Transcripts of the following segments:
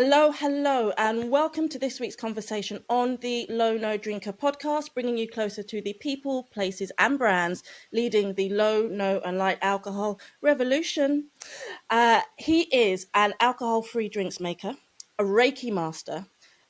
Hello, and welcome to this week's conversation on the Low No Drinker podcast, bringing you closer to the people, places, and brands leading the low, no, and light alcohol revolution. He is an alcohol-free drinks maker, a Reiki master,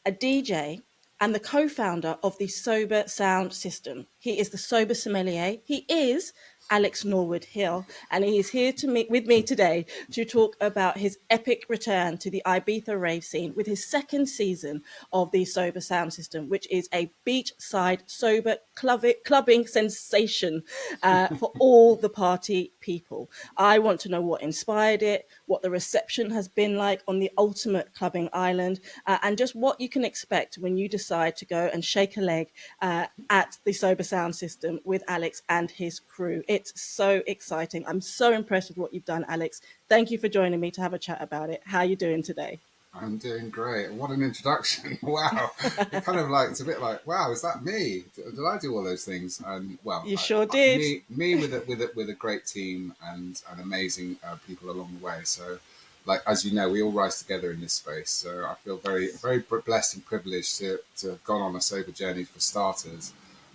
a DJ, and the co-founder of the Sober Sound System. He is the Sober Sommelier. He is Alex Norwood Hill, and he is here to meet with me today to talk about his epic return to the Ibiza rave scene with his second season of the Sober Sound System, which is a beachside sober clubbing sensation for all the party people. I want to know what inspired it, what the reception has been like on the ultimate clubbing island, and just what you can expect when you decide to go and shake a leg at the Sober Sound System with Alex and his crew. It's so exciting. I'm so impressed with what you've done, Alex. Thank you for joining me to have a chat about it. How are you doing today? I'm doing great. What an introduction. Wow. It kind of like, it's a bit like, wow, is that me? Did I do all those things? And well, you sure did. Me with a great team and amazing people along the way. So like, as you know, we all rise together in this space. So I feel very, very blessed and privileged to have gone on a sober journey for starters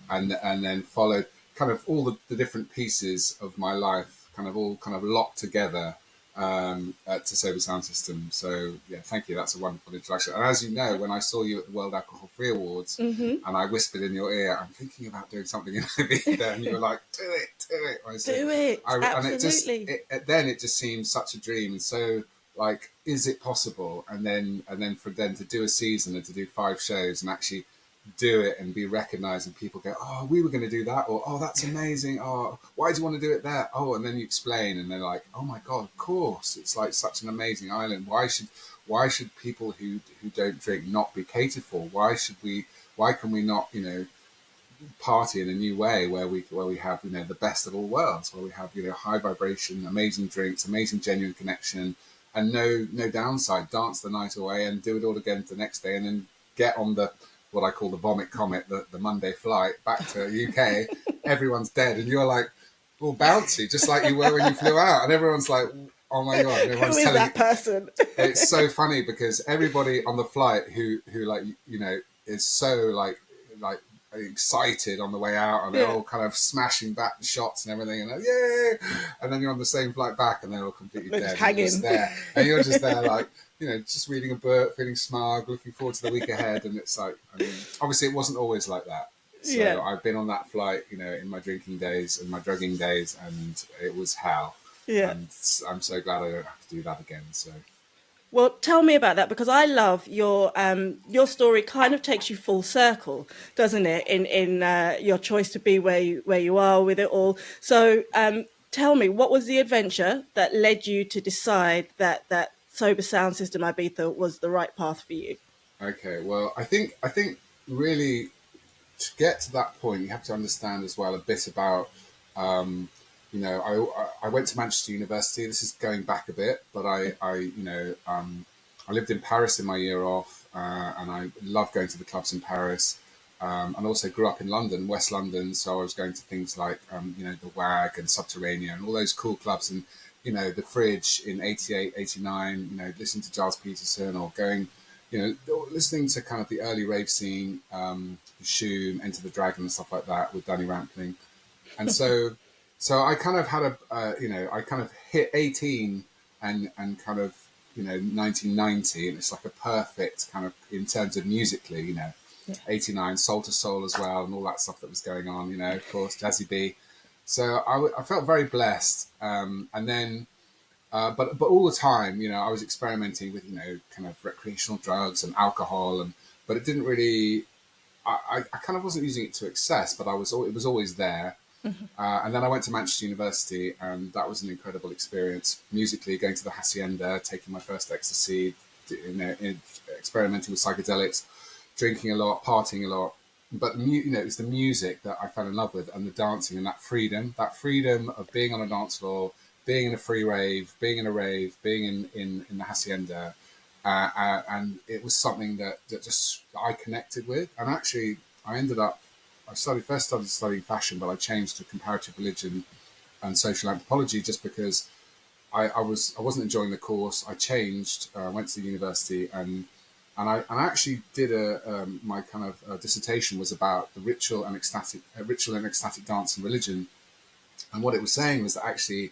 and then followed kind of all the different pieces of my life, kind of locked together to Sober Sound System. So yeah, thank you. That's a wonderful introduction. And as you know, when I saw you at the World Alcohol Free Awards, and I whispered in your ear, "I'm thinking about doing something in Ibiza," and you were like, "Do it." I said, do it. Absolutely. Then it just seemed such a dream, and so like, is it possible? And then to do a season and to do 5 shows and actually do it and be recognized and people go, "Oh, we were going to do that," or "Oh, that's amazing. Oh, why do you want to do it there?" Oh, and then you explain and they're like, "Oh my God, of course, it's like such an amazing island. Why should people who don't drink not be catered for? Why can we not, party in a new way where we have, the best of all worlds, where we have, high vibration, amazing drinks, amazing genuine connection, and no downside, dance the night away and do it all again the next day, and then get on what I call the vomit comet, the Monday flight back to UK, everyone's dead, and you're like all bouncy, just like you were when you flew out, and everyone's like, "Oh my God," and everyone's Who is that person? It's so funny because everybody on the flight who is so like excited on the way out, and they're all kind of smashing back the shots and everything, and like, yay! And then you're on the same flight back, and they're all completely dead. And you're just there, like, just reading a book, feeling smug, looking forward to the week ahead. And it's like, obviously, it wasn't always like that. So I've been on that flight, in my drinking days and my drugging days, and it was hell. Yeah. And I'm so glad I don't have to do that again. So. Well, tell me about that, because I love your story. Kind of takes you full circle, doesn't it? In your choice to be where you are with it all. So tell me, what was the adventure that led you to decide that Sober Sound System Ibiza was the right path for you? Okay, well, I think really to get to that point, you have to understand as well a bit about. I went to Manchester University. This is going back a bit, but I lived in Paris in my year off, and I loved going to the clubs in Paris, and also grew up in London, West London. So I was going to things like, the WAG and Subterranean and all those cool clubs, and, the Fridge in 88, 89, listening to Giles Peterson, or going, listening to kind of the early rave scene, Shoom, Enter the Dragon and stuff like that with Danny Rampling. And so I kind of had I kind of hit 18 and kind of, 1990, and it's like a perfect kind of, in terms of musically, 89, Soul to Soul as well, and all that stuff that was going on, of course, Jazzy B. So I felt very blessed. And then, but all the time, I was experimenting with, kind of recreational drugs and alcohol, but it didn't really, I kind of wasn't using it to excess, but it was always there. And then I went to Manchester University, and that was an incredible experience musically, going to the Hacienda, taking my first ecstasy, experimenting with psychedelics, drinking a lot, partying a lot. But, it was the music that I fell in love with, and the dancing, and that freedom of being on a dance floor, being in a free rave, being in a rave, being in the Hacienda. And it was something that just I connected with. And actually, I first started studying fashion, but I changed to comparative religion and social anthropology just because I wasn't enjoying the course. I changed, went to the university, and I actually did my kind of dissertation was about the ritual and ecstatic dance and religion. And what it was saying was that actually,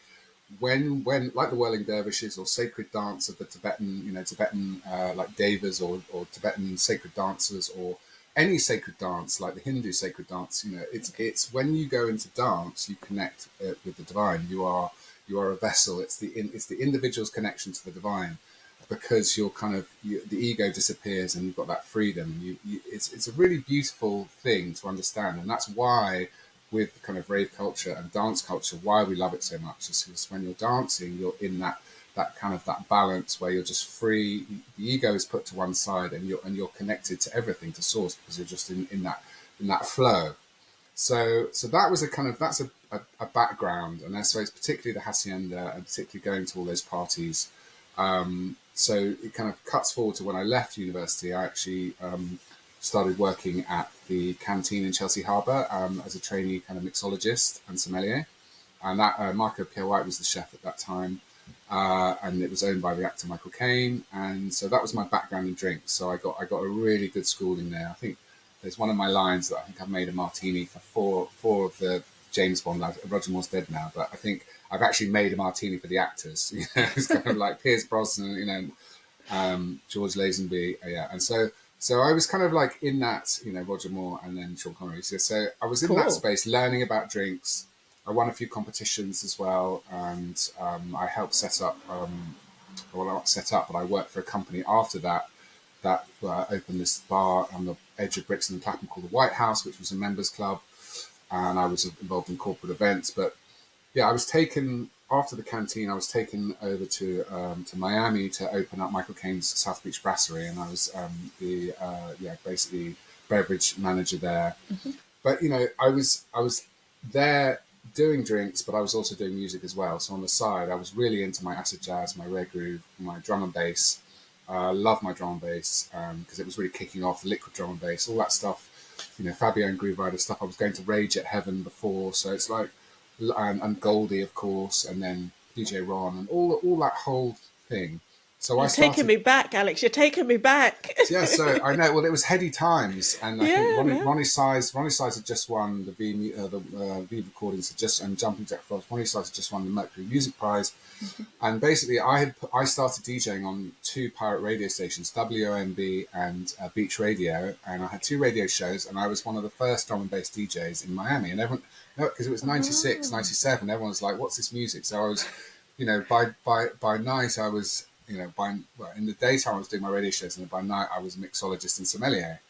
when like the whirling dervishes or sacred dance of the Tibetan, Tibetan like devas or Tibetan sacred dancers, or any sacred dance like the Hindu sacred dance, it's when you go into dance, you connect with the divine. You are a vessel. It's the individual's connection to the divine, because the ego disappears and you've got that freedom. It's a really beautiful thing to understand, and that's why with kind of rave culture and dance culture, why we love it so much is because when you're dancing, you're in that kind of that balance where you're just free. The ego is put to one side, and you're connected to everything, to source, because you're just in that flow. So that was that's a background, and I suppose particularly the hacienda and particularly going to all those parties. So it kind of cuts forward to when I left university. I actually started working at the canteen in Chelsea Harbour as a trainee kind of mixologist and sommelier. And that Marco Pierre White was the chef at that time. And it was owned by the actor Michael Caine. And so that was my background in drinks. So I got a really good schooling there. I think there's one of my lines that I think I've made a martini for four of the James Bond lads. Roger Moore's dead now, but I think I've actually made a martini for the actors. It's kind of like Pierce Brosnan, George Lazenby, yeah. And so I was kind of like in that, Roger Moore and then Sean Connery. So I was in that space learning about drinks. I won a few competitions as well, and I helped set up. Well, not set up, but I worked for a company after that opened this bar on the edge of Brixton and Clapham called the White House, which was a members club, and I was involved in corporate events. But yeah, I was taken after the canteen. I was taken over to Miami to open up Michael Caine's South Beach Brasserie, and I was basically beverage manager there. Mm-hmm. But I was there doing drinks, but I was also doing music as well. So on the side, I was really into my acid jazz, my rare groove, my drum and bass. Love my drum and bass because it was really kicking off, the liquid drum and bass, all that stuff. Fabio and Groove Rider stuff. I was going to Rage at Heaven before, so it's like, and Goldie, of course, and then DJ Ron and all that whole thing. So You're taking me back, Alex. You're taking me back. Yeah, so I know. Well, it was heady times, and I think Ronnie Size had just won the V recordings and Jumping Jack Frost. Ronnie Size had just won the Mercury Music Prize, and basically I started DJing on 2 pirate radio stations, WOMB and Beach Radio, and I had 2 radio shows, and I was one of the first drum and bass DJs in Miami, and everyone, because it was 96, 97, everyone was like, "What's this music?" So I was, by night I was. In the daytime I was doing my radio shows, and by night I was a mixologist and sommelier.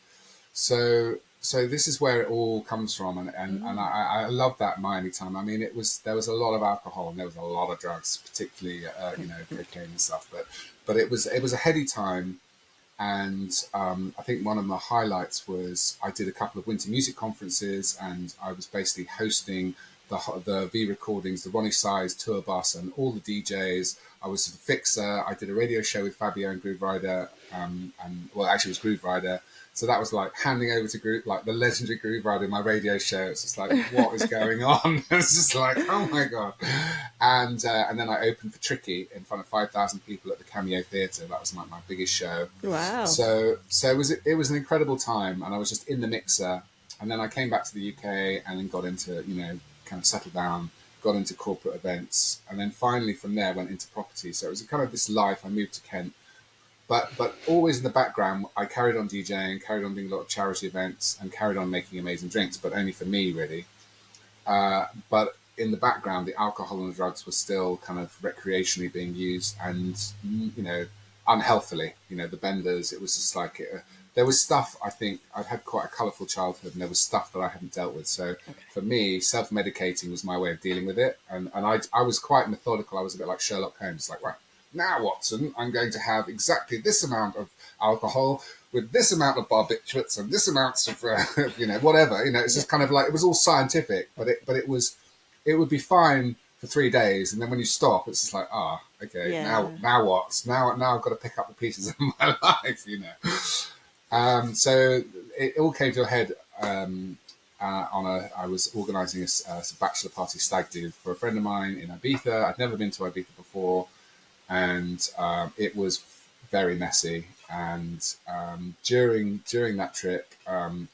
So this is where it all comes from, and I love that Miami time. I mean, there was a lot of alcohol and there was a lot of drugs, particularly cocaine and stuff. But it was a heady time, and I think one of my highlights was I did a couple of winter music conferences, and I was basically hosting the V recordings, the Ronnie Size tour bus, and all the DJs. I was the fixer. I did a radio show with Fabio and Groove Rider, and actually it was Groove Rider. So that was like handing over to the legendary Groove Rider in my radio show. It's just like, what is going on? It's just like, oh my God. And then I opened for Tricky in front of 5,000 people at the Cameo Theatre. That was my biggest show. Wow. So it was an incredible time, and I was just in the mixer. And then I came back to the UK and then got into, kind of settled down, got into corporate events, and then finally from there went into property. So it was kind of this life. I moved to Kent, but always in the background, I carried on DJing, carried on doing a lot of charity events, and carried on making amazing drinks, but only for me, really. But in the background, the alcohol and the drugs were still kind of recreationally being used, and unhealthily. The benders. It was just like there was stuff. I think I'd had quite a colourful childhood, and there was stuff that I hadn't dealt with. So for me, self-medicating was my way of dealing with it, and I was quite methodical. I was a bit like Sherlock Holmes, like, right, now, Watson, I'm going to have exactly this amount of alcohol with this amount of barbiturates and this amount of whatever. It's just kind of like, it was all scientific, but it would be fine for 3 days, and then when you stop, it's just like, okay, now what? Now I've got to pick up the pieces of my life, So it all came to a head, and I was organising a bachelor party stag do for a friend of mine in Ibiza. I'd never been to Ibiza before, and it was very messy. And during that trip,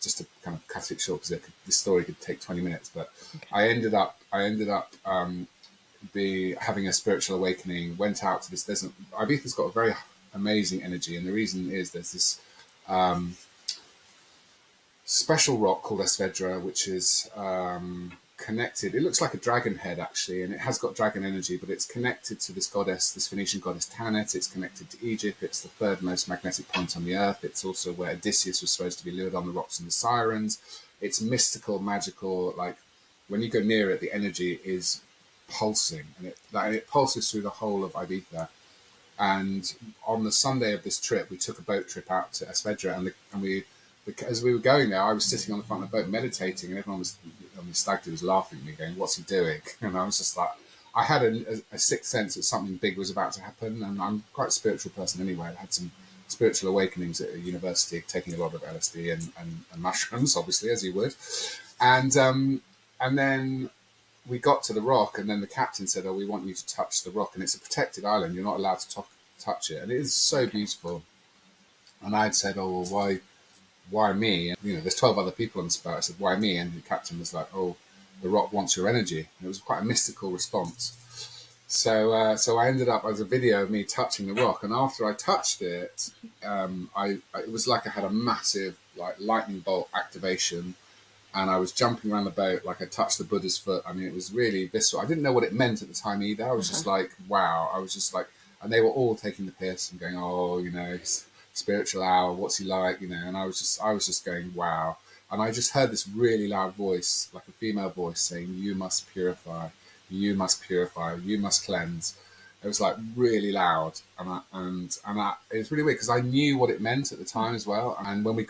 just to kind of cut it short, because the story could take 20 minutes, but I ended up having a spiritual awakening. Went out to this. Ibiza's got a very amazing energy, and the reason is there's this special rock called Esvedra, which is connected. It looks like a dragon head, actually, and it has got dragon energy, but it's connected to this goddess, this Phoenician goddess Tanit. It's connected to Egypt. It's the third most magnetic point on the earth. It's also where Odysseus was supposed to be lured on the rocks and the sirens. It's mystical, magical. Like, when you go near it, the energy is pulsing, and it pulses through the whole of Ibiza. And on the Sunday of this trip, we took a boat trip out to Esvedra, as we were going there, I was sitting on the front of the boat meditating, and everyone on the stag do was laughing at me, going, "What's he doing?" And I was just like, I had a sixth sense that something big was about to happen, and I'm quite a spiritual person anyway. I had some spiritual awakenings at university, taking a lot of LSD and mushrooms, obviously, as you would. And then we got to the rock, and then the captain said, "Oh, we want you to touch the rock, and it's a protected island. You're not allowed to touch it." And it is so beautiful. And I had said, "Oh, well, why me?" And, there's 12 other people on this boat. I said, "Why me?" And the captain was like, "Oh, the rock wants your energy." And it was quite a mystical response. So I ended up as a video of me touching the rock, and after I touched it, it was like I had a massive lightning bolt activation, and I was jumping around the boat like I touched the Buddha's foot. I mean, it was really visceral. I didn't know what it meant at the time either. I was just like, wow. I was just like, and they were all taking the piss and going, "Oh, spiritual hour, what's he like?" And I was just going, wow. And I just heard this really loud voice, like a female voice, saying, "You must purify, you must purify, you must cleanse." It was like really loud, and it was really weird because I knew what it meant at the time as well. And when we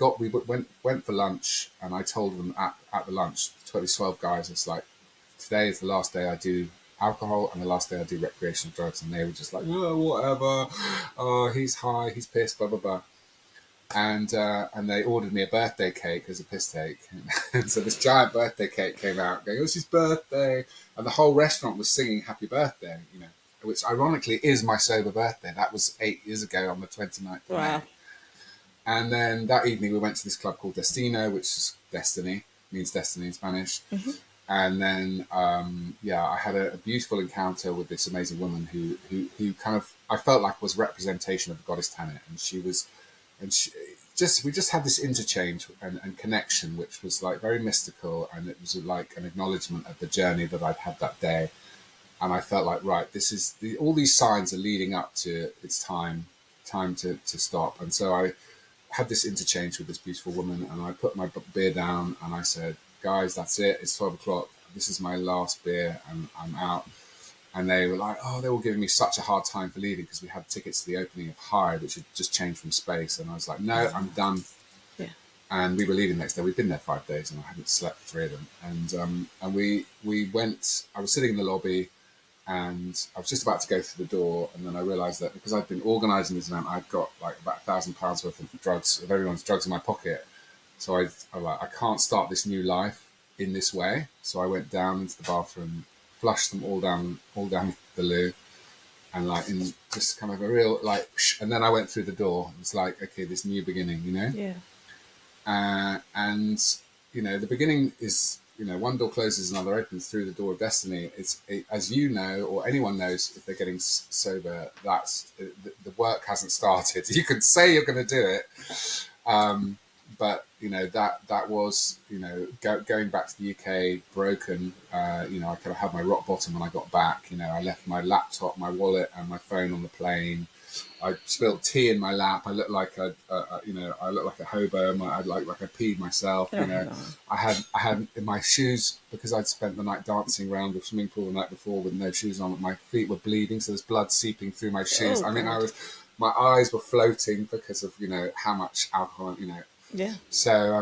went for lunch, and I told them at the lunch, 12 guys, it's like, "Today is the last day I do alcohol and the last day I do recreational drugs." And they were just like, "Oh, whatever. Oh, he's high, he's pissed, blah, blah, blah." And they ordered me a birthday cake as a piss take. And so this giant birthday cake came out going, "Oh, it's his birthday." And the whole restaurant was singing "Happy Birthday," which ironically is my sober birthday. That was 8 years ago on the 29th of May. And then that evening we went to this club called Destino, which is destiny, means destiny in Spanish. Mm-hmm. And then, I had a beautiful encounter with this amazing woman who kind of, I felt like was representation of the goddess Tanit. We just had this interchange and connection, which was like very mystical. And it was like an acknowledgement of the journey that I'd had that day. And I felt like, right, all these signs are leading up to it's time to stop. And so I had this interchange with this beautiful woman, and I put my beer down and I said, "Guys, that's it. It's 12 o'clock. This is my last beer and I'm out." And they were like, they were giving me such a hard time for leaving because we had tickets to the opening of Hyde, which had just changed from Space. And I was like, "No, I'm done." Yeah. And we were leaving the next day. We'd been there 5 days and I hadn't slept for 3 of them. And we went, I was sitting in the lobby and I was just about to go through the door. And then I realized that because I'd been organizing this event, I'd got like about £1,000 worth of drugs, of everyone's drugs in my pocket. So I was like, I can't start this new life in this way. So I went down into the bathroom, flushed them all down the loo, and in just kind of a real and then I went through the door. It's like, okay, this new beginning, Yeah. And the beginning is, one door closes, another opens through the door of destiny. As you know, or anyone knows, if they're getting sober, that's the work hasn't started. You could say you're going to do it. But that was going back to the UK broken. I kind of had my rock bottom when I got back. I left my laptop, my wallet, and my phone on the plane. I spilled tea in my lap. I looked like I looked like a hobo. I peed myself. No. I had in my shoes, because I'd spent the night dancing around the swimming pool the night before with no shoes on. My feet were bleeding, so there's blood seeping through my shoes. My eyes were floating because of how much alcohol. Yeah. So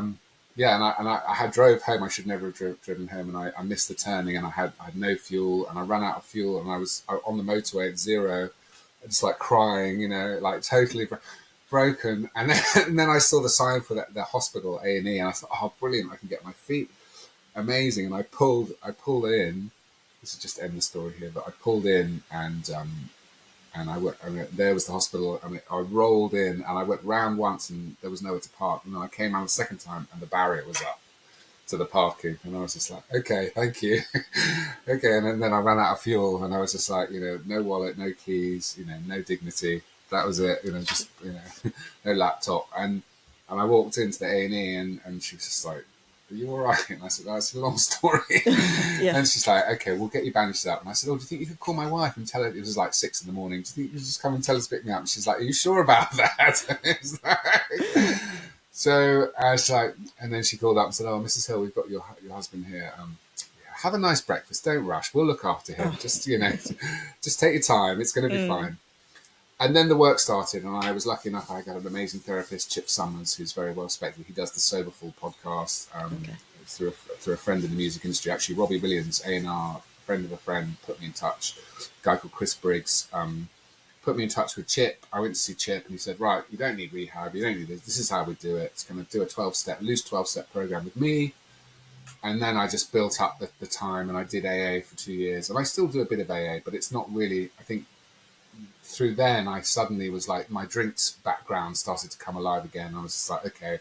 and I had drove home. I should never have driven home, and I missed the turning, and I had no fuel, and I ran out of fuel, and I was on the motorway at 0, just crying, totally broken. And then I saw the sign for the hospital A&E, and I thought, oh, brilliant! I can get my feet. amazing. And I pulled in. This is just end the story here, but I pulled in and I went. There was the hospital, and I rolled in, and I went round once, and there was nowhere to park. And then I came out the second time, and the barrier was up to the parking, and I was just like, okay, thank you. Okay, and then I ran out of fuel, and I was just like, no wallet, no keys, no dignity. That was it, just no laptop, and I walked into the A&E, and she was just like, are you all right? And I said, that's a long story. Yeah. And she's like, okay, we'll get you bandaged up. And I said, oh, do you think you could call my wife and tell her? It was like 6 a.m. Do you think you could just come and tell her to pick me up? And she's like, are you sure about that? So I was like, and then she called up and said, oh, Mrs. Hill, we've got your husband here. Have a nice breakfast. Don't rush. We'll look after him. Just, just take your time. It's going to be fine. And then the work started, and I was lucky enough. I got an amazing therapist, Chip Summers, who's very well respected. He does the Soberful podcast through a friend in the music industry. Actually, Robbie Williams, A&R, friend of a friend, put me in touch. A guy called Chris Briggs put me in touch with Chip. I went to see Chip, and he said, right, you don't need rehab. You don't need this. This is how we do it. It's going to do a loose 12-step program with me. And then I just built up the time, and I did AA for 2 years. And I still do a bit of AA, but it's not really, I think, through then I suddenly was like, my drinks background started to come alive again. I was just like, okay,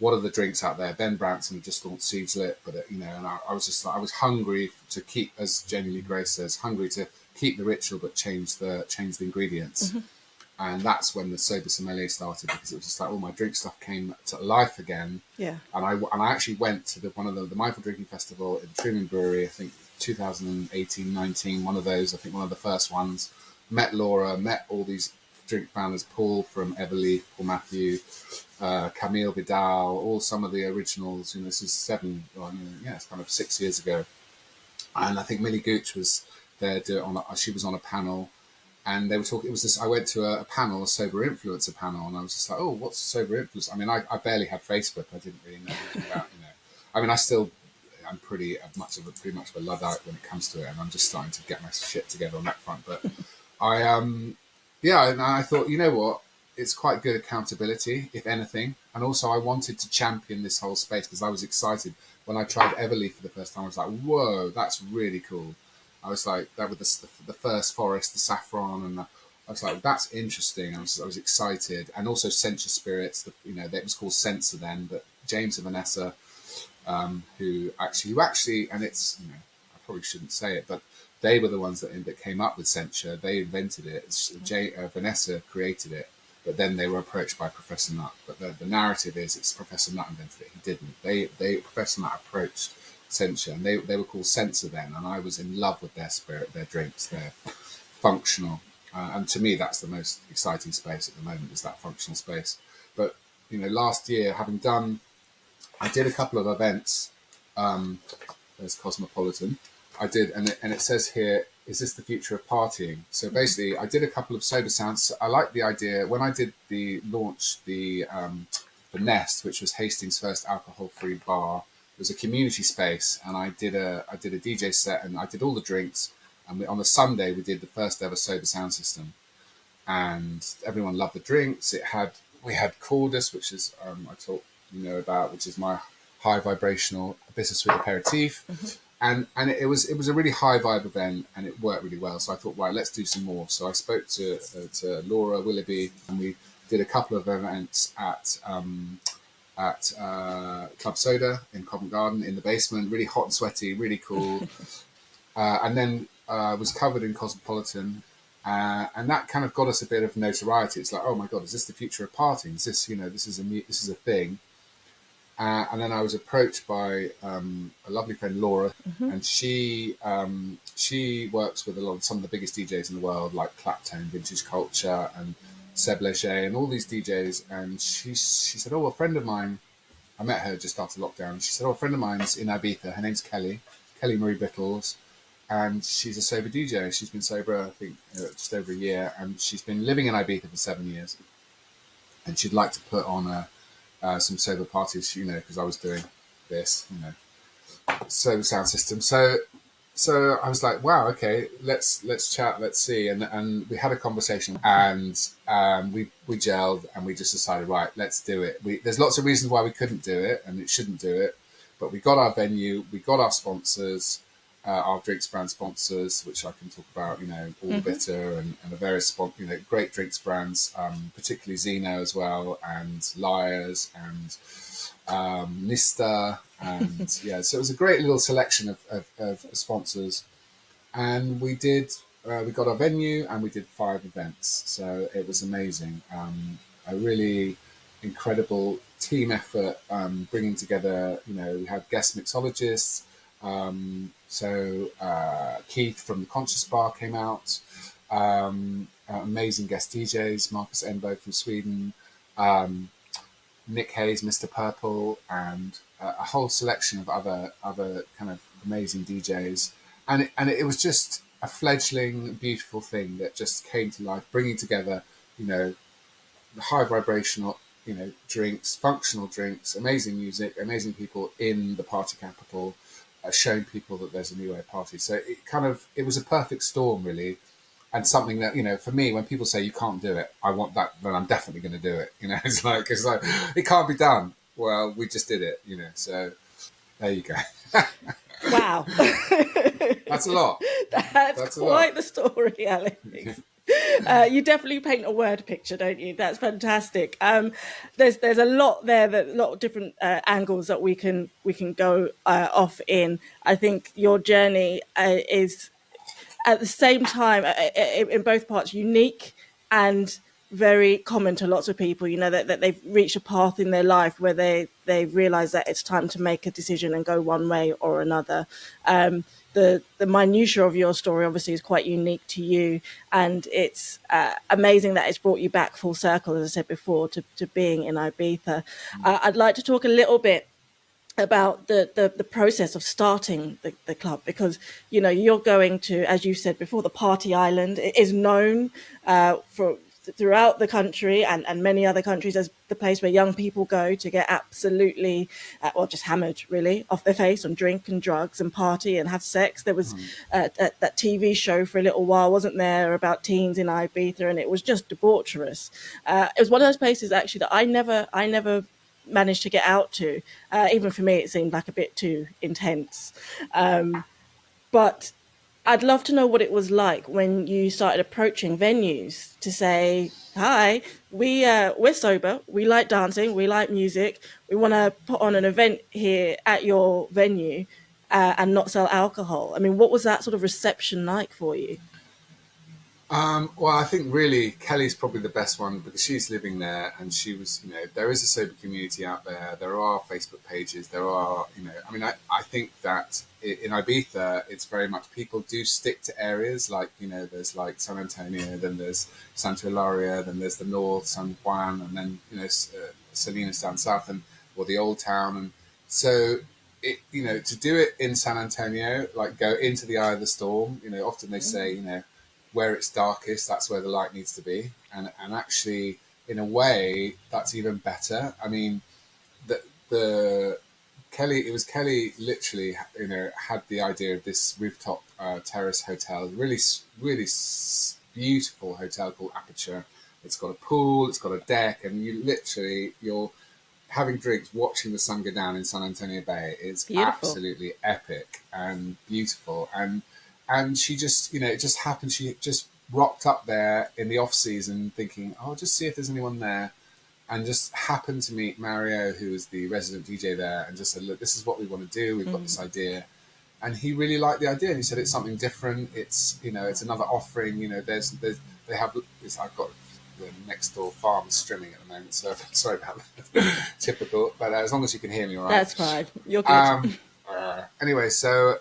what are the drinks out there? Ben Branson had just launched Seedslit, but and I was just like, I was hungry to keep, as Jenny Lee Grace says, hungry to keep the ritual but change the ingredients. And that's when the Sober Sommelier started, because it was just like all my drink stuff came to life again. Yeah. And I actually went to one of the Mindful Drinking Festival in Truman Brewery, I think 2018, 19, one of those, I think one of the first ones. Met Laura, met all these drink founders, Paul from Everleaf, Paul Matthew, Camille Vidal, all some of the originals. This is it's kind of 6 years ago. And I think Millie Gooch was there. She was on a panel, and they were talking. It was this. I went to a panel, a sober influencer panel, and I was just like, "Oh, what's sober influence?" I mean, I barely had Facebook. I didn't really know anything about. I mean, I'm pretty much of a Luddite when it comes to it, and I'm just starting to get my shit together on that front. But and I thought, you know what? It's quite good accountability, if anything. And also I wanted to champion this whole space because I was excited. When I tried Everleaf for the first time, I was like, whoa, that's really cool. I was like, that with the first forest, the saffron, and I was like, that's interesting. I was excited. And also Sensual Spirits, it was called Sensor then, but James and Vanessa, who actually, and it's, I probably shouldn't say it, but they were the ones that came up with censure. They invented it. Vanessa created it, but then they were approached by Professor Nutt. But the narrative is it's Professor Nutt invented it. He didn't. Professor Nutt approached censure, and they were called Censor then. And I was in love with their spirit, their drinks, their functional. And to me, that's the most exciting space at the moment, is that functional space. But last year, I did a couple of events. There's Cosmopolitan. I did, and it says here, is this the future of partying? So basically, I did a couple of Sober Sounds. I like the idea. When I did the Nest, which was Hastings' first alcohol-free bar, it was a community space, and I did a DJ set, and I did all the drinks. And on the Sunday, we did the first ever Sober Sound System, and everyone loved the drinks. We had Cordus, which is I talk about, which is my high vibrational bittersweet aperitif. And it was a really high vibe event, and it worked really well. So I thought, right, let's do some more. So I spoke to Laura Willoughby, and we did a couple of events at Club Soda in Covent Garden in the basement, really hot and sweaty, really cool. And then was covered in Cosmopolitan, and that kind of got us a bit of notoriety. It's like, oh my God, is this the future of partying? Is this this is a thing? And then I was approached by a lovely friend, Laura, and she works with some of the biggest DJs in the world, like Clapton, Vintage Culture, and Seb Leger, and all these DJs. And she said, oh, a friend of mine, I met her just after lockdown. She said, oh, a friend of mine's in Ibiza. Her name's Kelly Marie Bittles, and she's a sober DJ. She's been sober, I think, just over a year, and she's been living in Ibiza for 7 years. And she'd like to put on some sober parties, because I was doing this, Sober Sound System. So I was like, wow, okay, let's chat, let's see. And we had a conversation, and we gelled, and we just decided, right, let's do it. There's lots of reasons why we couldn't do it and it shouldn't do it. But we got our venue, we got our sponsors, our drinks brand sponsors, which I can talk about, All the Bitter and the various, great drinks brands, particularly Zeno as well, and Liars and Nista. And yeah, so it was a great little selection of sponsors. And we got our venue and we did 5 events. So it was amazing. A really incredible team effort, bringing together, we had guest mixologists. Keith from the Conscious Bar came out. Amazing guest DJs, Marcus Enbo from Sweden, Nick Hayes, Mr. Purple, and a whole selection of other kind of amazing DJs. And it was just a fledgling, beautiful thing that just came to life, bringing together, the high vibrational, drinks, functional drinks, amazing music, amazing people in the party capital, showing people that there's a new way party. So it was a perfect storm, really. And something that, for me, when people say you can't do it, I want that, then I'm definitely going to do it. It's like, it can't be done. Well, we just did it, so there you go. Wow. That's a lot. That's quite the story, Alex. You definitely paint a word picture, don't you? That's fantastic. There's a lot there, a lot of different angles that we can go off in. I think your journey is at the same time in both parts unique and very common to lots of people, that they've reached a path in their life where they realize that it's time to make a decision and go one way or another. The minutiae of your story obviously is quite unique to you, and it's amazing that it's brought you back full circle, as I said before, to being in Ibiza. I'd like to talk a little bit about the process of starting the club, because you're going to, as you said before, the party island. It is known for throughout the country and many other countries as the place where young people go to get absolutely just hammered really off their face on drink and drugs and party and have sex. There was that TV show for a little while, wasn't there, about teens in Ibiza, and it was just debaucherous. It was one of those places actually that I never managed to get out to. Even for me, it seemed like a bit too intense. But I'd love to know what it was like when you started approaching venues to say, hi, we're sober, we like dancing, we like music, we want to put on an event here at your venue and not sell alcohol. I mean, what was that sort of reception like for you? Well, I think really Kelly's probably the best one because she's living there and she was, there is a sober community out there. There are Facebook pages. There are, I think that in Ibiza, it's very much people do stick to areas like, there's like San Antonio, then there's Santa Eulalia, then there's the North, San Juan, and then, Salinas down south or the Old Town. And so, to do it in San Antonio, like go into the eye of the storm, often they say, where it's darkest, that's where the light needs to be. And actually, in a way, that's even better. I mean, it was Kelly literally, had the idea of this rooftop terrace hotel, really beautiful hotel called Aperture. It's got a pool, it's got a deck, and you're having drinks, watching the sun go down in San Antonio Bay. It's beautiful. Absolutely epic and beautiful. And she just, it just happened. She just rocked up there in the off season thinking, oh, just see if there's anyone there. And just happened to meet Mario, who was the resident DJ there, and just said, look, this is what we want to do. We've got this idea. And he really liked the idea. And he said, it's something different. It's, it's another offering. I've got the next door farm streaming at the moment. So sorry about that. Typical. But as long as you can hear me all right. That's fine. You're good. Anyway, so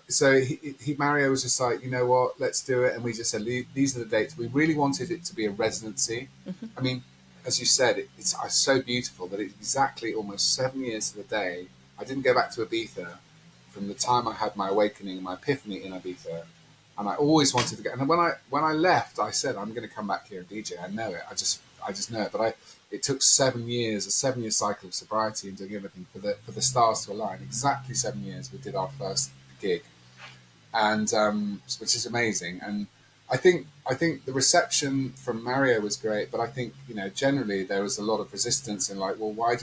Mario was just like, you know what, let's do it. And we just said, these are the dates. We really wanted it to be a residency. Mm-hmm. I mean, as you said, it's so beautiful that it's exactly almost 7 years to the day. I didn't go back to Ibiza from the time I had my awakening, my epiphany in Ibiza. And I always wanted to go. And when I left, I said, I'm going to come back here and DJ. I know it. I just know it. But it took 7 years, a 7-year cycle of sobriety and doing everything for the stars to align. Exactly 7 years we did our first gig, and which is amazing. And I think the reception from Mario was great, but I think generally there was a lot of resistance and like, well, why?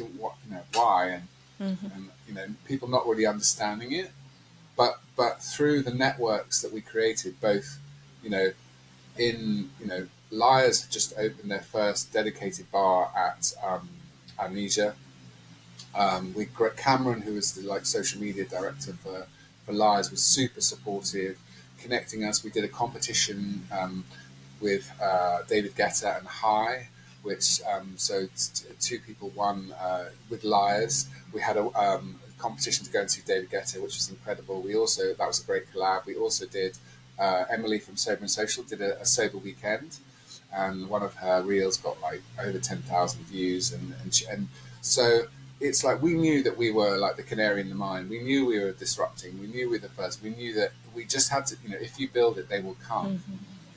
and people not really understanding it. But through the networks that we created, both you know Liars had just opened their first dedicated bar at Amnesia. We Cameron, who was the social media director for Liars, was super supportive, connecting us. We did a competition with David Guetta and High, which two people won with Liars. We had a competition to go and see David Guetta, which was incredible. That was a great collab. We also did Emily from Sober and Social did a sober weekend, and one of her reels got like over 10,000 views, and so it's like we knew that we were like the canary in the mine. We knew we were disrupting. We knew we were the first. We knew that we just had to, if you build it, they will come.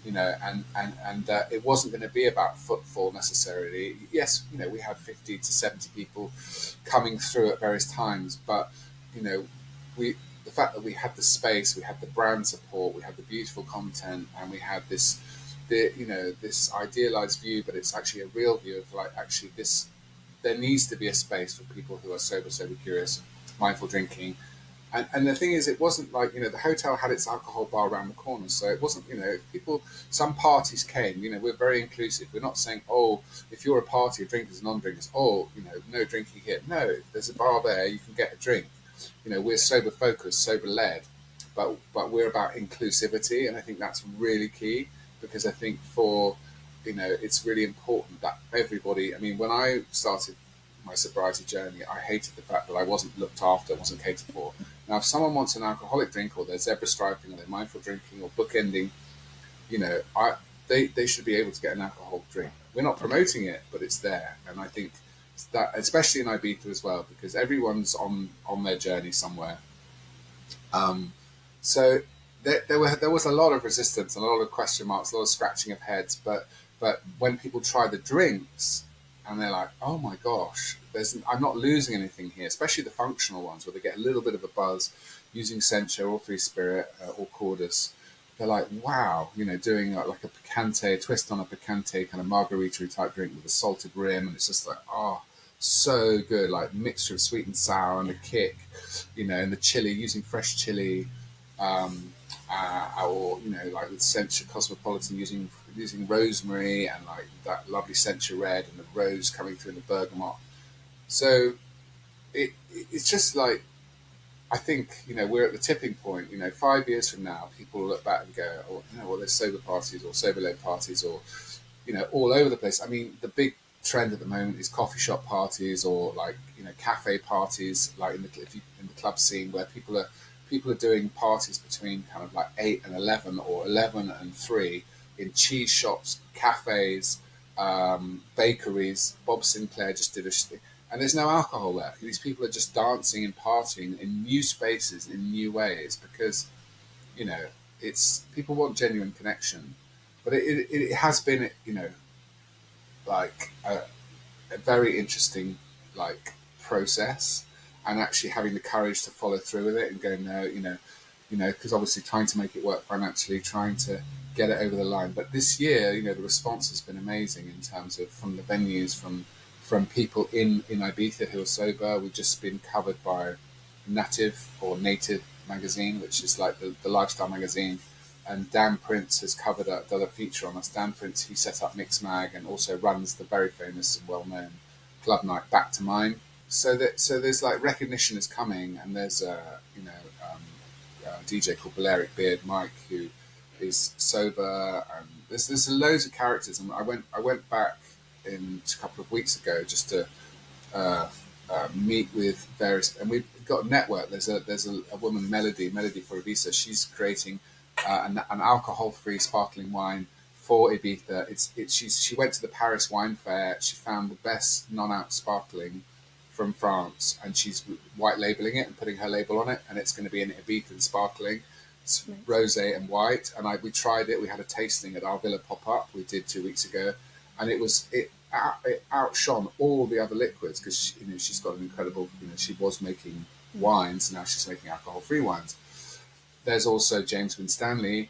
And it wasn't going to be about footfall necessarily. Yes, we had 50 to 70 people coming through at various times, but the fact that we had the space, we had the brand support, we had the beautiful content, and we had this idealized view, but it's actually a real view of there needs to be a space for people who are sober curious, mindful drinking. And the thing is, it wasn't like, the hotel had its alcohol bar around the corner. So it wasn't, some parties came, we're very inclusive. We're not saying, oh, if you're a party of drinkers and non-drinkers, no drinking here. No, there's a bar there, you can get a drink. We're sober focused, sober led, but we're about inclusivity. And I think that's really key, because I think it's really important that everybody, when I started my sobriety journey, I hated the fact that I wasn't looked after, wasn't catered for. Now, if someone wants an alcoholic drink, or they're zebra striping, or they're mindful drinking, or bookending, they should be able to get an alcoholic drink. We're not promoting it, but it's there. And I think that, especially in Ibiza as well, because everyone's on their journey somewhere. So there was a lot of resistance, a lot of question marks, a lot of scratching of heads. But when people try the drinks, and they're like, oh my gosh, I'm not losing anything here, especially the functional ones where they get a little bit of a buzz using Sencha or Three Spirit or Cordus. They're like, wow, doing like a picante, a twist on a picante kind of margarita type drink with a salted rim. And it's just like, oh, so good, like mixture of sweet and sour and a kick, and the chili, using fresh chili. Or like with Sencha Cosmopolitan, using rosemary and like that lovely Sencha red and the rose coming through in the bergamot. So it's just like, I think we're at the tipping point. 5 years from now, people will look back and go, oh, well, there's sober parties or sober led parties, or all over the place. The big trend at the moment is coffee shop parties, or like cafe parties, like in the club scene, where people are doing parties between kind of like 8 and 11, or 11 and 3, in cheese shops, cafes, bakeries. Bob Sinclair just did a thing, and there's no alcohol there. These people are just dancing and partying in new spaces, in new ways, because it's, people want genuine connection. But it has been like a very interesting process, and actually having the courage to follow through with it and go, no, because obviously trying to make it work financially, trying to get it over the line. But this year, the response has been amazing in terms of, from the venues, from people in Ibiza who are sober. We've just been covered by Native magazine, which is like the lifestyle magazine. And Dan Prince has done a feature on us. Dan Prince, he set up Mixmag and also runs the very famous and well-known club night Back to Mine. So there's like recognition is coming, and there's a DJ called Balearic Beard Mike, who is sober, and there's loads of characters. And I went back a couple of weeks ago just to meet with various, and we've got a network. There's a woman, Melody for Ibiza. She's creating an alcohol-free sparkling wine for Ibiza. She went to the Paris Wine Fair. She found the best non-alc sparkling from France, and she's white labeling it and putting her label on it, and it's going to be an Ibiza sparkling. It's rosé and white, and we tried it. We had a tasting at our Villa pop-up we did 2 weeks ago, and it outshone all the other liquids, because she's got an incredible, she was making wines, now she's making alcohol-free wines. There's also James Winstanley.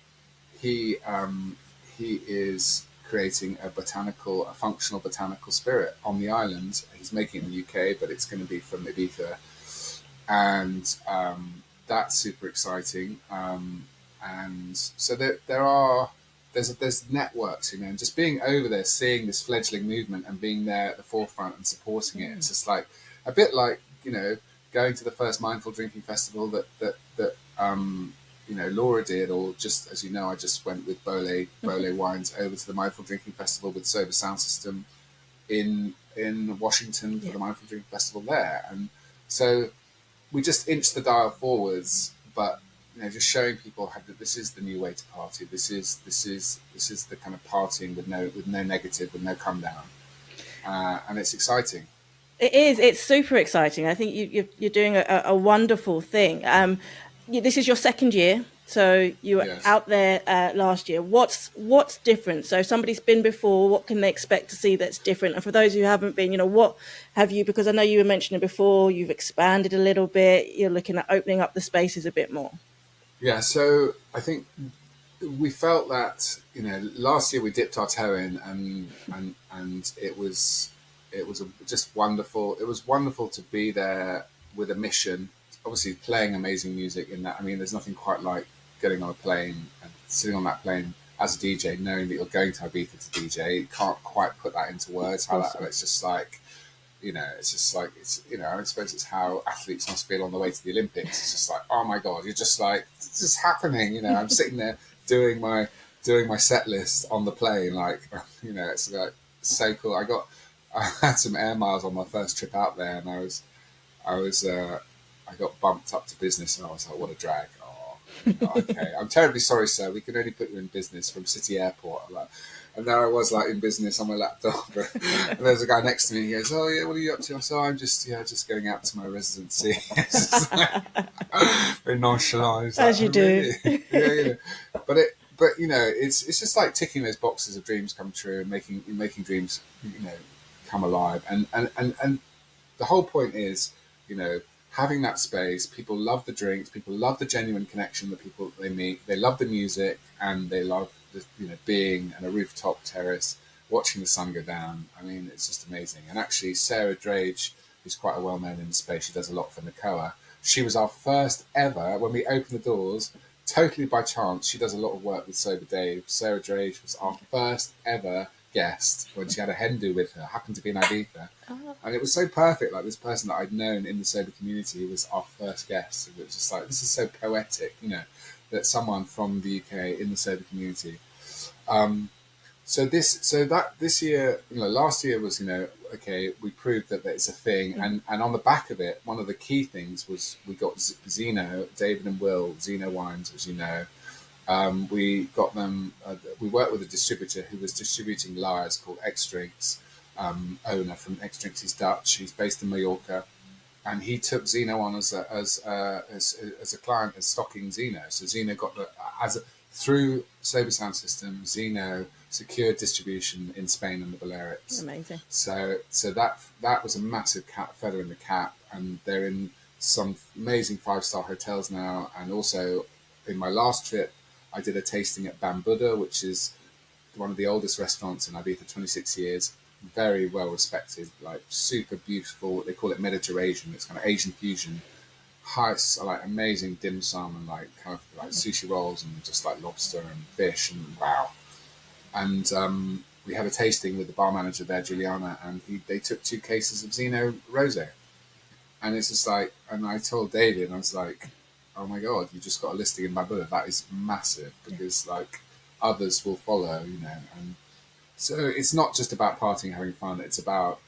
He is creating a functional botanical spirit on the island. He's making it in the UK, but it's going to be from Ibiza. and that's super exciting. And so there's networks, and just being over there, seeing this fledgling movement and being there at the forefront and supporting it. It's just like a bit like going to the first mindful drinking festival that Laura did, or just as I just went with Bole Wines over to the mindful drinking festival with Sober Sound System in Washington for the mindful drinking festival there, and so we just inch the dial forwards, but just showing people that this is the new way to party. This is the kind of partying with no negative, with no come down, and it's exciting. It is. It's super exciting. I think you're doing a wonderful thing. This is your second year, so you were Yes. out there last year. What's different? So if somebody's been before, what can they expect to see that's different? And for those who haven't been, what have you? Because I know you were mentioning before, you've expanded a little bit. You're looking at opening up the spaces a bit more. Yeah. So I think we felt that last year we dipped our toe in, and it was just wonderful. It was wonderful to be there with a mission. Obviously, playing amazing music in that. I mean, there's nothing quite like getting on a plane and sitting on that plane as a DJ, knowing that you're going to Ibiza to DJ. You can't quite put that into words. It's just like, I suppose it's how athletes must feel on the way to the Olympics. It's just like, oh my God, you're just like, it's just happening. I'm sitting there doing my set list on the plane. Like, it's like so cool. I had some air miles on my first trip out there, and I got bumped up to business, and I was like, what a drag. Oh, okay. I'm terribly sorry, sir. We can only put you in business from City Airport. And there I was, like, in business on my laptop. And there's a guy next to me. He goes, "Oh yeah, what are you up to?" I said, "Oh, I'm just going out to my residency." It's just like, very nonchalant. As you do. Really? Yeah. But it's just like ticking those boxes of dreams come true and making dreams come alive. And the whole point is, having that space. People love the drinks. People love the genuine connection that people they meet. They love the music, and they love being on a rooftop terrace, watching the sun go down. I mean, it's just amazing. And actually, Sarah Drage, who's quite a well-known in the space, she does a lot for Nakoa. She was our first ever, when we opened the doors, totally by chance. She does a lot of work with Sober Dave. Sarah Drage was our first ever guest when she had a hen do with her, happened to be in Ibiza. And it was so perfect, like this person that I'd known in the sober community was our first guest. It was just like, this is so poetic, that someone from the UK in the sober community. This year, last year was, okay, we proved that it's a thing. And on the back of it, one of the key things was we got Zeno, David and Will, Zeno Wines, as you know. We got them, we worked with a distributor who was distributing Lars called X Drinks, owner from X Drinks. He's Dutch, he's based in Mallorca. And he took Zeno on as a client, as stocking Zeno. So Zeno got through Sober Sound System, Zeno secured distribution in Spain and the Balearics. Amazing. So that was a massive feather in the cap, and they're in some amazing 5-star hotels now. And also, in my last trip, I did a tasting at Bambuda, which is one of the oldest restaurants in Ibiza, 26 years. Very well respected, like super beautiful. They call it Mediterranean. It's kind of Asian fusion. Like amazing dim sum and like kind of like sushi rolls and just like lobster and fish and wow. And we had a tasting with the bar manager there, Juliana, and they took 2 cases of Zeno Rosé. And it's just like, and I told David, and I was like, oh my God, you just got a listing in Bambuda. That is massive, because like others will follow, and so it's not just about partying, having fun. It's about,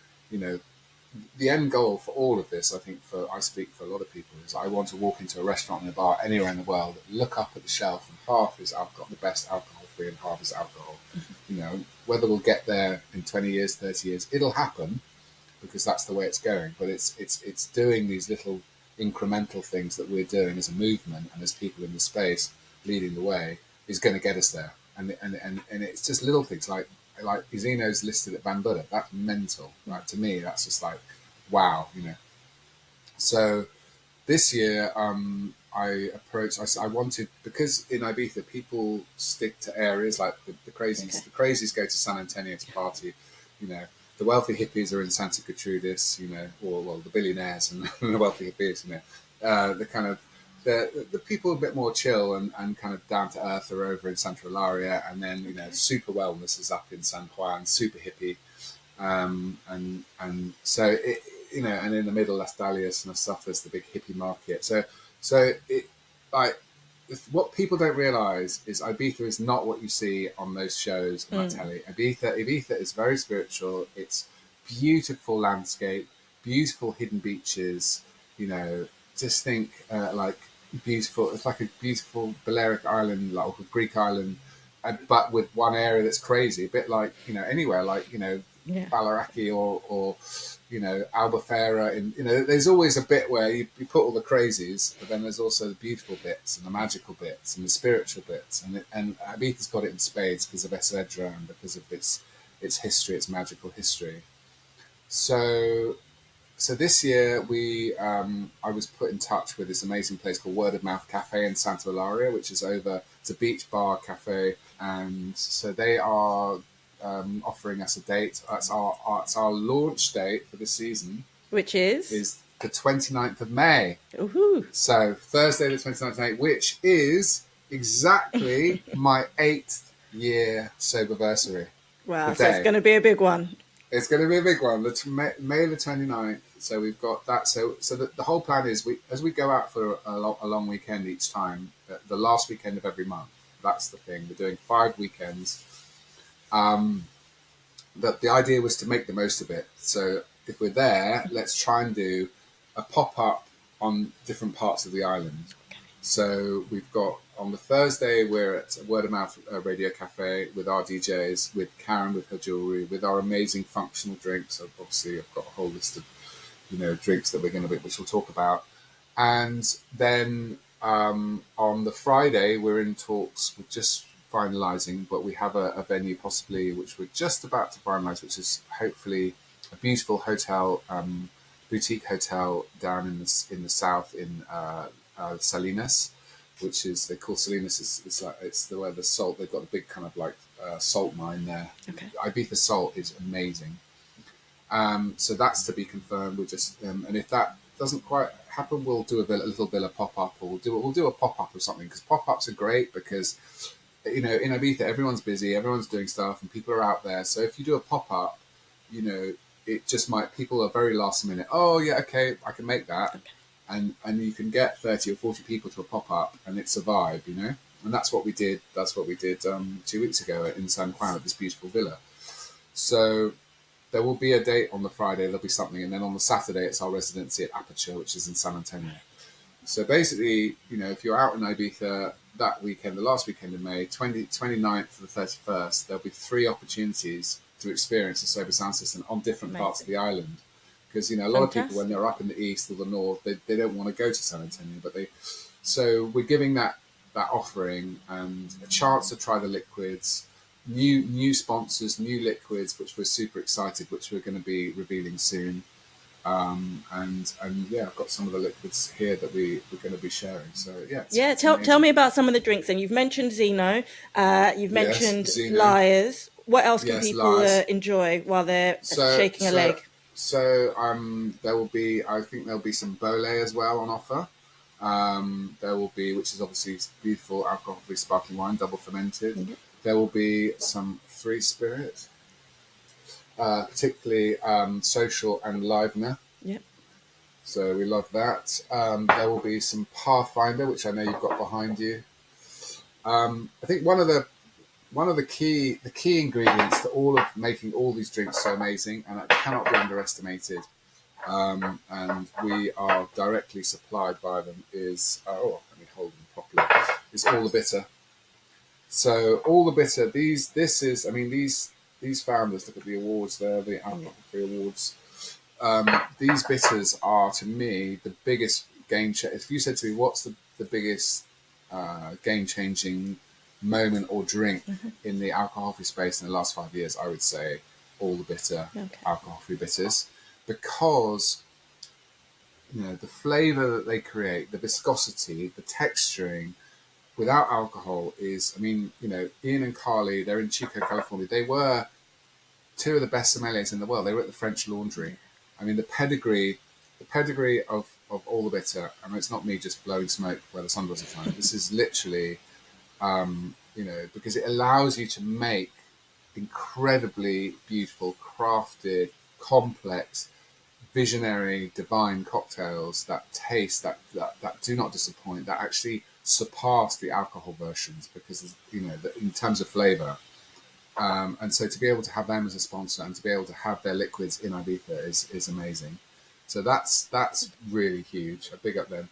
the end goal for all of this, I think I speak for a lot of people, is I want to walk into a restaurant and a bar anywhere in the world, look up at the shelf, and half is alcohol, the best alcohol free, and half is alcohol. Whether we'll get there in 20 years, 30 years, it'll happen, because that's the way it's going. But it's doing these little incremental things that we're doing as a movement and as people in the space leading the way is going to get us there. And it's just little things like Zeno's listed at Bambuda. That's mental. Like, to me, that's just like, wow, So this year, I wanted, because in Ibiza, people stick to areas like the crazies. Okay. The crazies go to San Antonio to party, The wealthy hippies are in Santa Gertrudis, or the billionaires and the wealthy hippies, The kind of the people a bit more chill and kind of down to earth are over in Santa Ilaria, and then super wellness is up in San Juan, super hippie, and so and in the middle Las Dalias and stuff, there's the big hippie market. So it like what people don't realize is Ibiza is not what you see on those shows on that telly. Ibiza is very spiritual. It's beautiful landscape, beautiful hidden beaches. Just think like beautiful. It's like a beautiful Balearic island, like a Greek island, but with one area that's crazy. A bit like anywhere like Yeah. Balaraki or Albufeira. There's always a bit where you put all the crazies, but then there's also the beautiful bits and the magical bits and the spiritual bits. And Ibiza's got it in spades because of Esvedra and because of its history, its magical history. So this year I was put in touch with this amazing place called Word of Mouth Cafe in Santa Ilaria, which is it's a beach bar cafe, and so they are offering us a date. It's our launch date for this season, Which is the 29th of May. Ooh. So Thursday the 29th of May, which is exactly my 8th year soberversary. Wow, so it's going to be a big one. It's going to be a big one. May the 29th. So we've got that. So the whole plan is as we go out for a long weekend each time, the last weekend of every month. That's the thing. We're doing 5 weekends. But the idea was to make the most of it. So if we're there, let's try and do a pop-up on different parts of the island. So we've got on the Thursday, we're at Word of Mouth Radio Cafe with our DJs, with Karen with her jewellery, with our amazing functional drinks. Obviously, I've got a whole list of drinks that which we'll talk about. And then on the Friday, we're in talks with just finalising, but we have a venue possibly which we're just about to finalise, which is hopefully a beautiful hotel, boutique hotel down in the south in Salinas, which is they call Salinas. It's where the salt. They've got a big kind of like salt mine there. Okay. Ibiza salt is amazing. So that's to be confirmed. We're just and if that doesn't quite happen, we'll do a little villa pop up, or we'll do a pop up or something, because pop ups are great because in Ibiza everyone's busy, everyone's doing stuff, and people are out there. So if you do a pop up, it just might people are very last minute. Oh yeah, okay, I can make that. Okay. And you can get 30 or 40 people to a pop-up, and it's a vibe, and that's what we did. That's what we did 2 weeks ago in San Juan at this beautiful villa. So there will be a date on the Friday. There'll be something, and then on the Saturday it's our residency at Aperture, which is in San Antonio. So basically, if you're out in Ibiza that weekend, the last weekend in May, 29th to the 31st, there'll be 3 opportunities to experience a Sober Sound System on different parts of the island. Because a lot of people, when they're up in the east or the north, they don't want to go to San Antonio, so we're giving that offering and a chance to try the liquids, new sponsors, new liquids, which we're super excited, which we're going to be revealing soon, and yeah, I've got some of the liquids here that we're going to be sharing. So yeah, tell me about some of the drinks. And you've mentioned Zeno, you've mentioned Liars. What else can people enjoy while they're shaking a leg? So there will be, I think there'll be some Bole as well on offer. There will be, which is obviously beautiful alcohol-free sparkling wine, double fermented. Mm-hmm. There will be some Free Spirit, particularly Social and Livener. Yep. So we love that. There will be some Pathfinder, which I know you've got behind you. I think one of the key ingredients to making all these drinks so amazing, and it cannot be underestimated, and we are directly supplied by them, is let me hold them properly. Is All the Bitter. So All the Bitter. These founders, look at the awards there, the alcohol-free awards. These bitters are, to me, the biggest game changer. If you said to me, what's the biggest game-changing moment or drink in the alcohol-free space in the last 5 years, I would say All the Bitter, alcohol-free bitters, because the flavor that they create, the viscosity, the texturing without alcohol is, Ian and Carly, they're in Chico, California. They were 2 of the best sommeliers in the world. They were at the French Laundry. The pedigree the pedigree of all the bitter, and it's not me just blowing smoke where the sun doesn't shine. This is literally, because it allows you to make incredibly beautiful, crafted, complex, visionary, divine cocktails that taste that do not disappoint, that actually surpass the alcohol versions because in terms of flavor. And so to be able to have them as a sponsor and to be able to have their liquids in Ibiza is amazing. So that's really huge. A big up them.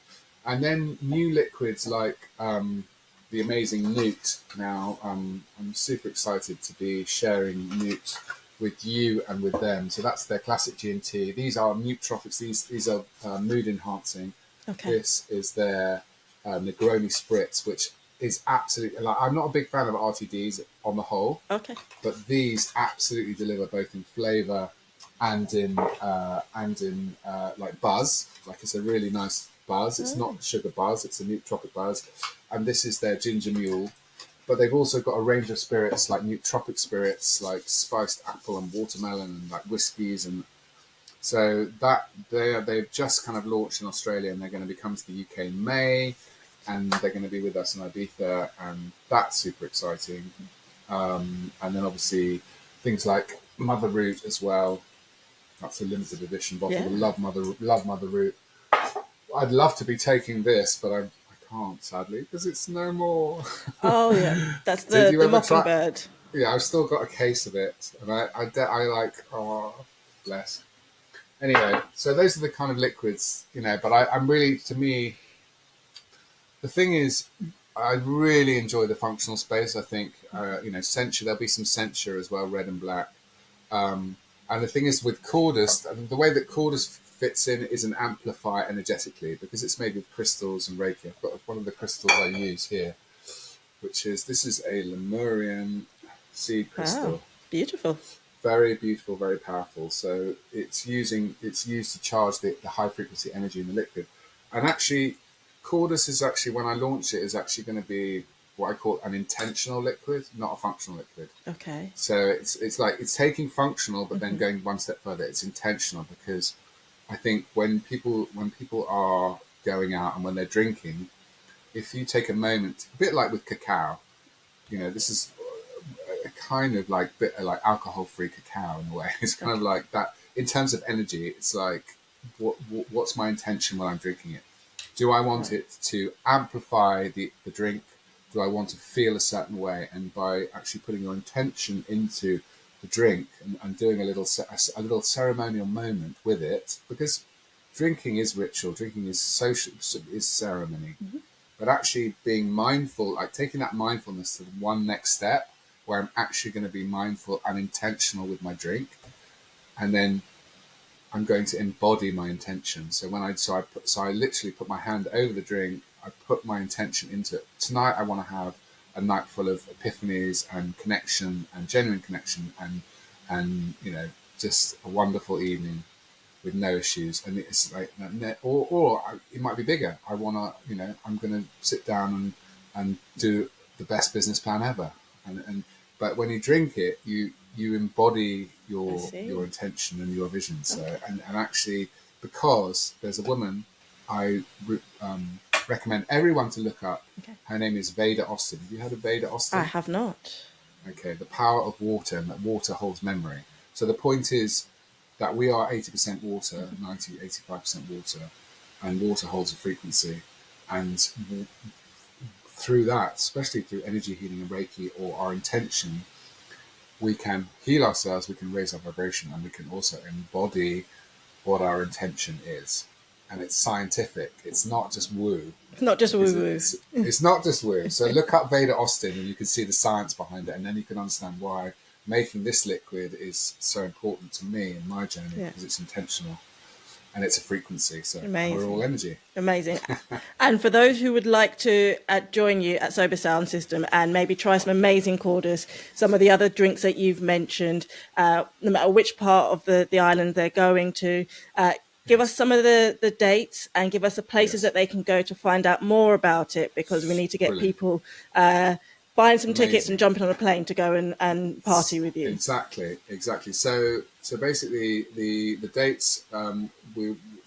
And then new liquids like the amazing Newt. Now I'm super excited to be sharing Newt with you and with them. So that's their classic G&T. These are nootropics. These are mood enhancing. Okay. This is their Negroni Spritz, which is absolutely, like, I'm not a big fan of RTDs on the whole. Okay. But these absolutely deliver both in flavour and in like buzz. Like, it's a really nice buzz. It's not sugar buzz. It's a nootropic buzz. And this is their ginger mule. But they've also got a range of spirits, like nootropic spirits, like spiced apple and watermelon, and like whiskies. And so that they've just kind of launched in Australia, and they're going to be coming to the UK in May, and they're going to be with us in Ibiza, and that's super exciting. And then obviously things like Mother Root as well. That's a limited edition bottle. Yeah. Love Mother Root. I'd love to be taking this, but I can't, sadly, because it's no more. Oh yeah, that's Did you the ever try- mockingbird. Yeah, I've still got a case of it, and I like, oh, bless. Anyway, so those are the kind of liquids, but I'm really, to me, the thing is, I really enjoy the functional space. I think, Sencha, there'll be some Sencha as well, red and black. And the thing is with Cordus, the way that Cordus fits in is an amplifier energetically because it's made with crystals and Reiki. I've got one of the crystals I use here, this is a Lemurian seed crystal. Wow, beautiful. Very beautiful, very powerful. So it's used to charge the high frequency energy in the liquid. And actually, Cordus is actually, when I launch it, is actually going to be what I call an intentional liquid, not a functional liquid. Okay. So it's like it's taking functional, but then going one step further. It's intentional because I think when people are going out and when they're drinking, if you take a moment, a bit like with cacao, this is a kind of like bit like alcohol-free cacao in a way. It's kind of like that in terms of energy. It's like what's my intention when I'm drinking it? Do I want it to amplify the drink? Do I want to feel a certain way? And by actually putting your intention into the drink and doing a little ceremonial moment with it, because drinking is ritual, drinking is social, is ceremony. But actually being mindful, like taking that mindfulness to the one next step, where I'm actually going to be mindful and intentional with my drink, and then I'm going to embody my intention. So I literally put my hand over the drink. I put my intention into it. Tonight, I want to have a night full of epiphanies and connection and genuine connection and just a wonderful evening with no issues. And it's like, or it might be bigger. I want to, I'm going to sit down and do the best business plan ever. But when you drink it, you embody your intention and your vision. So and actually, because there's a woman I recommend everyone to look up. Okay. Her name is Veda Austin. Have you heard of Veda Austin? I have not. Okay, the power of water, and that water holds memory. So the point is that we are 80% water, 85% water, and water holds a frequency. And through that, especially through energy healing and Reiki or our intention, we can heal ourselves, we can raise our vibration, and we can also embody what our intention is. And it's scientific. It's not just woo. It's not just woo-woo. It's not just woo. So look up Veda Austin and you can see the science behind it, and then you can understand why making this liquid is so important to me in my journey, because it's intentional and it's a frequency. So we're all energy. Amazing. And for those who would like to join you at Sober Sound System and maybe try some amazing Cordus, some of the other drinks that you've mentioned, no matter which part of the island they're going to, give us some of the dates and give us the places that they can go to find out more about it, because we need to get people buying some tickets and jumping on a plane to go and party with you. Exactly. So basically the dates,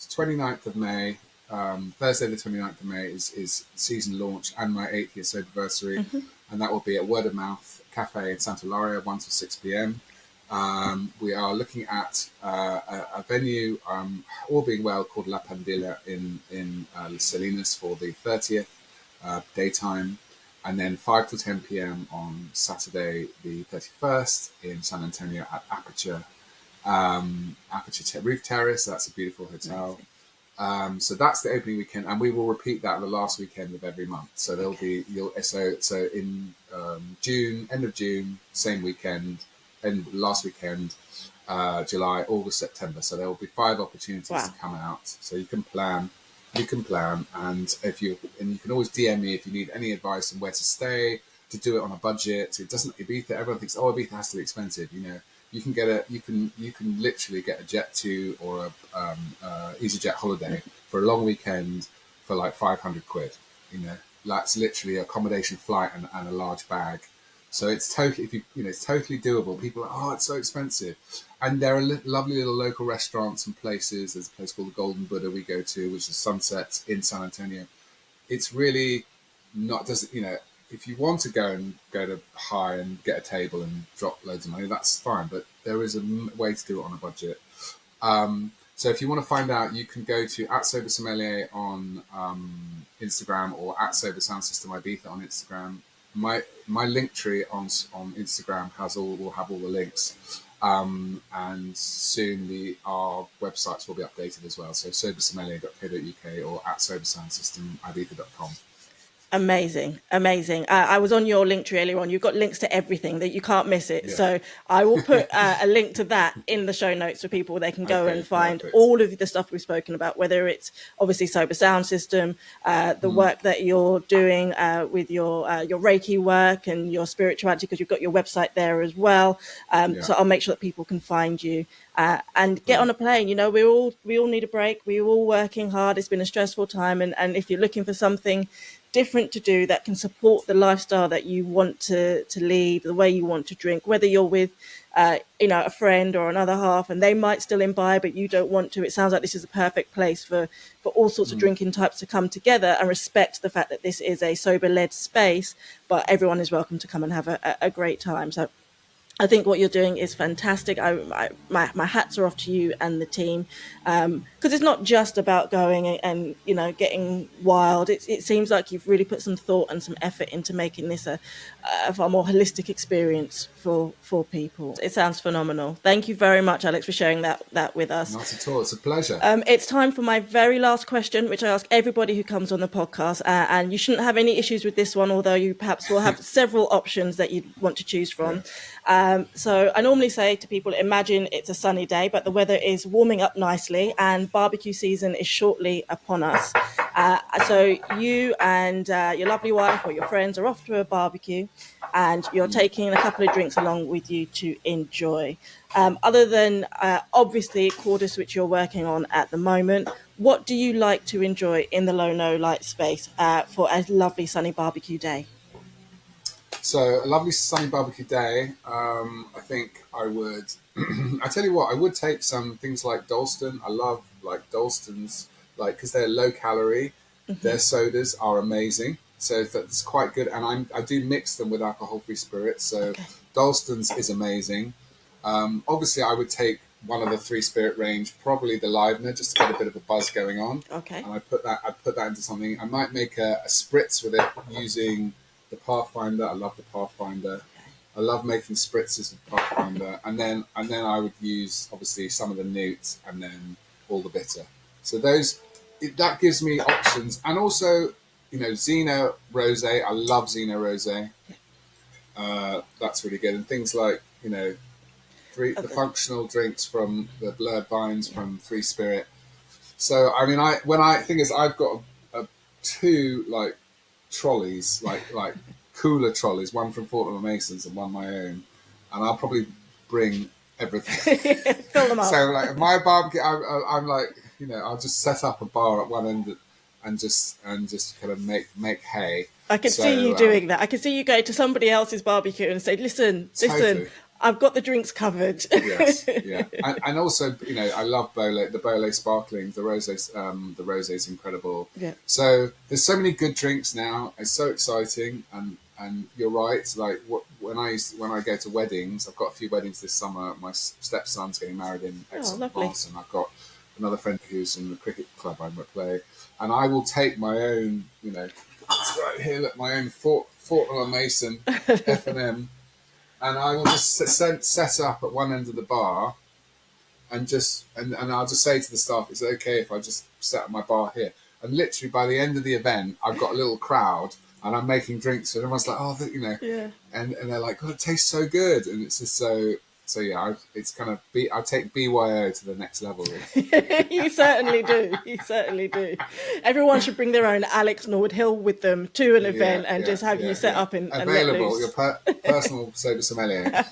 29th of May, Thursday the 29th of May is season launch and my 8th year soberversary, and that will be at Word of Mouth Cafe in Santa Laura, 1 to 6 p.m. We are looking at a venue, all being well, called La Pandilla in Salinas for the 30th daytime, and then 5 to 10 p.m. on Saturday the 31st in San Antonio at Aperture Roof Terrace. That's a beautiful hotel. So that's the opening weekend, and we will repeat that the last weekend of every month. So there'll be so in June, end of June, same weekend, and last weekend, July, August, September. So there will be 5 opportunities to come out. So you can plan. And you can always DM me if you need any advice on where to stay, to do it on a budget. It doesn't Ibiza. Everyone thinks, Ibiza has to be expensive. You can literally get a Jet2 or a EasyJet holiday for a long weekend for like 500 quid. That's literally accommodation, flight, and a large bag. So it's totally, it's totally doable. People are, it's so expensive. And there are lovely little local restaurants and places. There's a place called the Golden Buddha we go to, which is Sunset in San Antonio. It's really not, if you want to go to high and get a table and drop loads of money, that's fine. But there is a way to do it on a budget. So if you want to find out, you can go to @Sober Sommelier on Instagram or @Sober Sound System Ibiza on Instagram. My link tree on Instagram will have all the links. And soon our websites will be updated as well. So sobersommelier.co.uk or @sobersoundsystemibiza.com. Amazing. I was on your link tree earlier on. You've got links to everything that you can't miss it. Yeah. So I will put a link to that in the show notes for people. They can go and find all of the stuff we've spoken about, whether it's obviously Sober Sound System, the work that you're doing with your Reiki work and your spirituality, because you've got your website there as well. So I'll make sure that people can find you and get on a plane. We all need a break. We're all working hard. It's been a stressful time. And if you're looking for something different to do that can support the lifestyle that you want to lead, the way you want to drink, whether you're with a friend or another half and they might still imbibe but you don't want to, it sounds like this is a perfect place for all sorts of drinking types to come together and respect the fact that this is a sober led space, but everyone is welcome to come and have a great time. So I think what you're doing is fantastic. My hats are off to you and the team, because it's not just about going and getting wild. It seems like you've really put some thought and some effort into making this a far more holistic experience for people. It sounds phenomenal. Thank you very much, Alex, for sharing that with us. Not at all. It's a pleasure. It's time for my very last question, which I ask everybody who comes on the podcast, and you shouldn't have any issues with this one, although you perhaps will have several options that you'd want to choose from. So I normally say to people, imagine it's a sunny day, but the weather is warming up nicely and barbecue season is shortly upon us. So you and your lovely wife or your friends are off to a barbecue and you're taking a couple of drinks along with you to enjoy. Other than obviously Cordus, which you're working on at the moment, what do you like to enjoy in the low-no light space for a lovely sunny barbecue day? So a lovely sunny barbecue day. I think I would. I tell you what, I would take some things like Dalston. I love like Dalston's, because they're low calorie. Their sodas are amazing, so that's quite good. And I do mix them with alcohol-free spirits. So Dalston's is amazing. Obviously, I would take one of the 3-spirit range, probably the Livener, just to get a bit of a buzz going on. Okay. And I'd put that into something. I might make a spritz with it using the Pathfinder. I love the Pathfinder. I love making spritzes with Pathfinder, and then I would use obviously some of the Newt and then all the bitter. So that gives me options, and also Zeno Rosé. I love Zeno Rosé. That's really good, and things like the functional drinks from the Blurred Vines from 3-Spirit. So I mean, I've got two trolleys, like cooler trolleys, one from Fortnum & Mason's and one my own, and I'll probably bring everything. Fill them up. So my barbecue, I'm I'll just set up a bar at one end and just kind of make hay. I can see you doing that. I can see you go to somebody else's barbecue and say, listen, totally. I've got the drinks covered. Yes, yeah, and also, you know, I love the Beaujolais sparklings, the rosé is incredible. Yeah. So there's so many good drinks now. It's so exciting, and you're right. Like when I go to weddings, I've got a few weddings this summer. My stepson's getting married in Lovely. Aix-en-Provence, and I've got another friend who's in the cricket club I play, and I will take my own, you know, it's right here, look, my own Fortnum and Mason F&M. And I will just set up at one end of the bar, and I'll just say to the staff, "Is it okay if I just set up my bar here?" And literally by the end of the event, I've got a little crowd, and I'm making drinks, and everyone's like, "Oh, you know," Yeah. and they're like, "God, it tastes so good," and it's just so yeah. It's kind of I take BYO to the next level. You certainly do. You certainly do. Everyone should bring their own Alex Norwood Hill with them to an event and just have you set up and available. let loose. Your personal sober sommelier.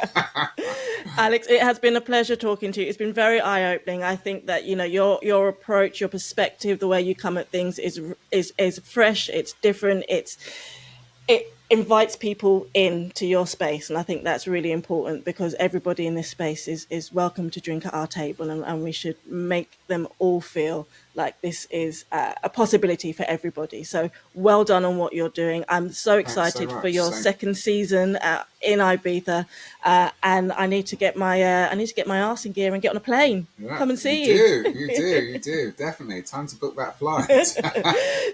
Alex, it has been a pleasure talking to you. It's been very eye-opening. I think that, you know, your approach, your perspective, the way you come at things is fresh. It's different. It invites people into your space, and I think that's really important, because everybody in this space is welcome to drink at our table, and we should make them all feel like this is a possibility for everybody. So well done on what you're doing. I'm so excited for your second season in Ibiza, and I need to get my arse in gear and get on a plane. Yeah, come and see you. You do definitely. Time to book that flight.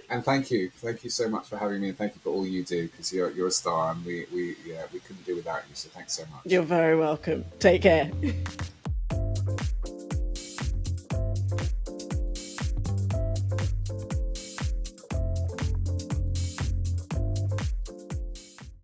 And thank you so much for having me, and thank you for all you do, because you're a star, and we couldn't do without you. So thanks so much. You're very welcome. Take care.